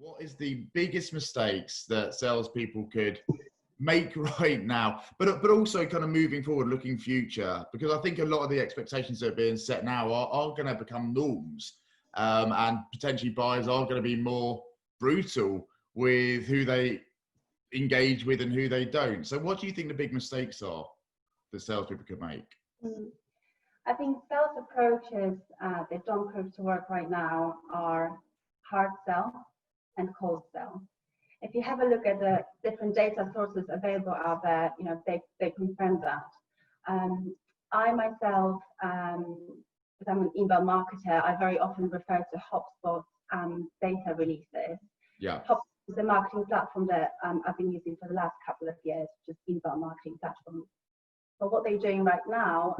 What is the biggest mistakes that salespeople could make right now, but also kind of moving forward, looking future? Because I think a lot of the expectations that are being set now are going to become norms, and potentially buyers are going to be more brutal with who they engage with and who they don't. So what do you think the big mistakes are that salespeople could make? I think sales approaches that don't prove to work right now are hard sell and cold sell. If you have a look at the different data sources available out there, they confirm that. I myself, as I'm an inbound marketer, I very often refer to HubSpot's data releases. Yeah. HubSpot is a marketing platform that I've been using for the last couple of years, just inbound marketing platform. But what they're doing right now,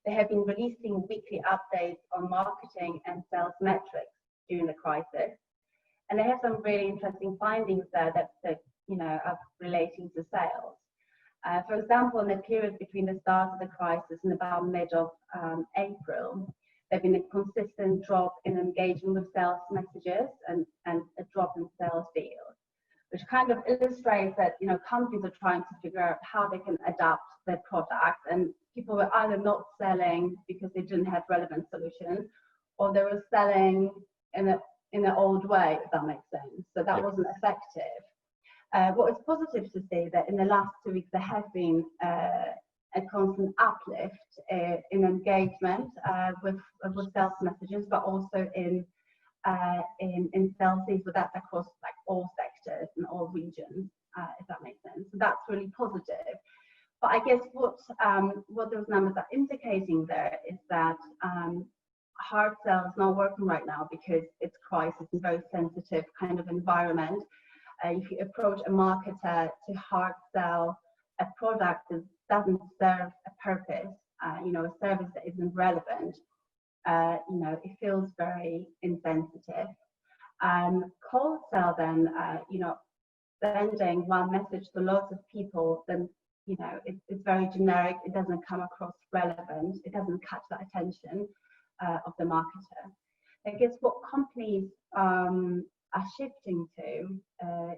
they have been releasing weekly updates on marketing and sales metrics during the crisis. And they have some really interesting findings there that are relating to sales. For example, in the period between the start of the crisis and about mid of April, there's been a consistent drop in engagement with sales messages and a drop in sales deals, which kind of illustrates that companies are trying to figure out how they can adapt their product, and people were either not selling because they didn't have relevant solutions, or they were selling in an old way, if that makes sense. So that wasn't effective. What is positive to see that in the last 2 weeks there has been a constant uplift in engagement with sales messages, but also in sales leads, but that's across like all sectors and all regions, if that makes sense. So that's really positive. But I guess what those numbers are indicating there is that hard sell is not working right now because it's crisis and very sensitive kind of environment. If you approach a marketer to hard sell a product that doesn't serve a purpose, a service that isn't relevant, it feels very insensitive. Cold sell then, sending one message to lots of people, then it's very generic. It doesn't come across relevant. It doesn't catch the attention of the marketer. I guess what companies are shifting to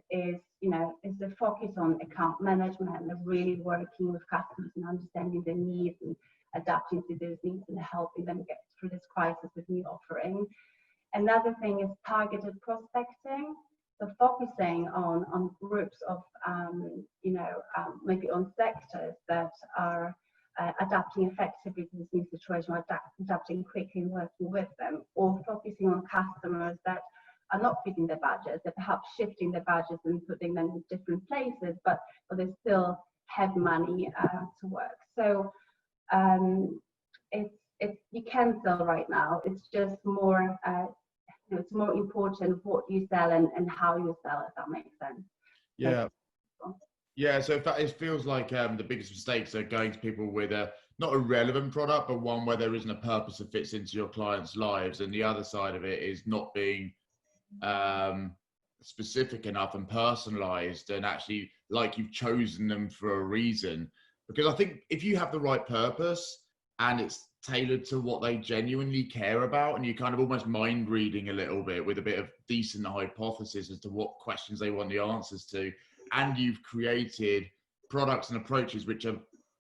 is the focus on account management and really working with customers and understanding their needs and adapting to those needs and helping them get through this crisis with new offering. Another thing is targeted prospecting. So focusing on groups of, maybe on sectors that are adapting effectively to this new situation, or adapting quickly and working with them, or focusing on customers that are not fitting their budgets, they're perhaps shifting their budgets and putting them in different places, but they still have money to work. So you can sell right now. It's just more it's more important what you sell and how you sell, if that makes sense. Yeah, so it feels like the biggest mistakes are going to people with not a relevant product, but one where there isn't a purpose that fits into your clients' lives. And the other side of it is not being specific enough and personalized and actually like you've chosen them for a reason. Because I think if you have the right purpose and it's tailored to what they genuinely care about, and you kind of almost mind reading a little bit with a bit of decent hypothesis as to what questions they want the answers to, and you've created products and approaches which are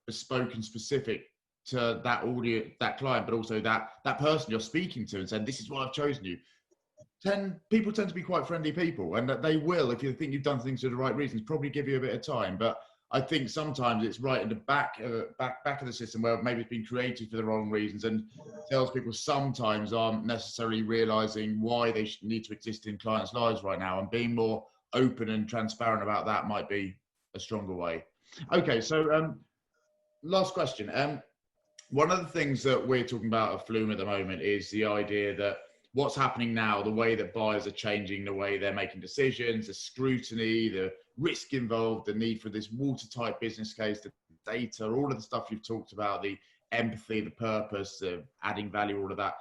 bespoke and specific to that audience, that client, but also that person you're speaking to, and saying, this is why I've chosen you. People tend to be quite friendly people, and that they will, if you think you've done things for the right reasons, probably give you a bit of time. But I think sometimes it's right in the back of the system where maybe it's been created for the wrong reasons, and salespeople sometimes aren't necessarily realizing why they need to exist in clients' lives right now, and being more open and transparent about that might be a stronger way. Okay, so last question. One of the things that we're talking about at Flume at the moment is the idea that what's happening now, the way that buyers are changing, the way they're making decisions, the scrutiny, the risk involved, the need for this watertight business case, the data, all of the stuff you've talked about, the empathy, the purpose, the adding value, all of that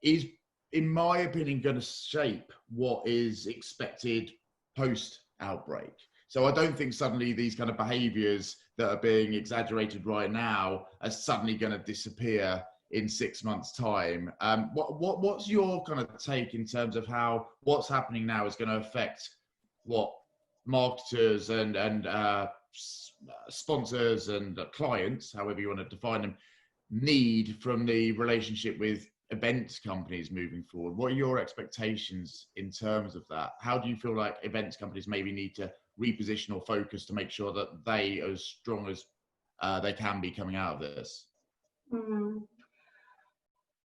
is, in my opinion, going to shape what is expected post-outbreak. So I don't think suddenly these kind of behaviors that are being exaggerated right now are suddenly going to disappear in 6 months' time. What's your kind of take in terms of how what's happening now is going to affect what marketers and sponsors and clients, however you want to define them, need from the relationship with events companies moving forward? What are your expectations in terms of that? How do you feel like events companies maybe need to reposition or focus to make sure that they are as strong as they can be coming out of this?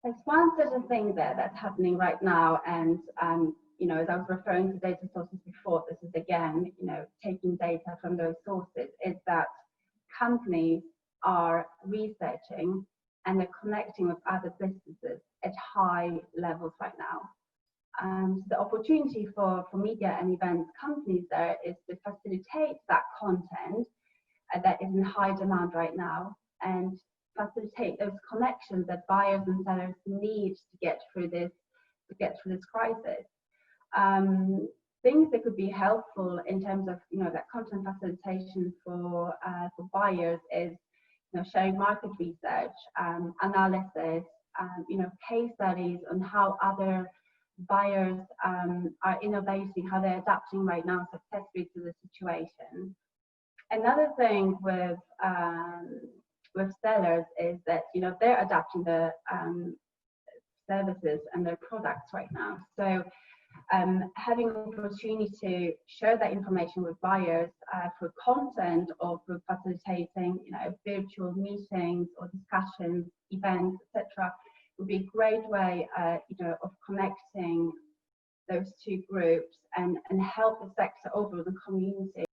There's one certain thing there that's happening right now, and you know, as I was referring to data sources before, this is again, you know, taking data from those sources, is that companies are researching and they're connecting with other businesses at high levels right now. So the opportunity for media and events companies there is to facilitate that content that is in high demand right now, and facilitate those connections that buyers and sellers need to get through this crisis. Things that could be helpful in terms of, you know, that content facilitation for buyers is, you know, sharing market research, analysis, you know, case studies on how other buyers are innovating, how they're adapting right now successfully to the situation. Another thing with sellers is that, you know, they're adapting the services and their products right now. So having an opportunity to share that information with buyers through content or through facilitating, you know, virtual meetings or discussions, events, etc., would be a great way, you know, of connecting those two groups and help the sector overall, the community.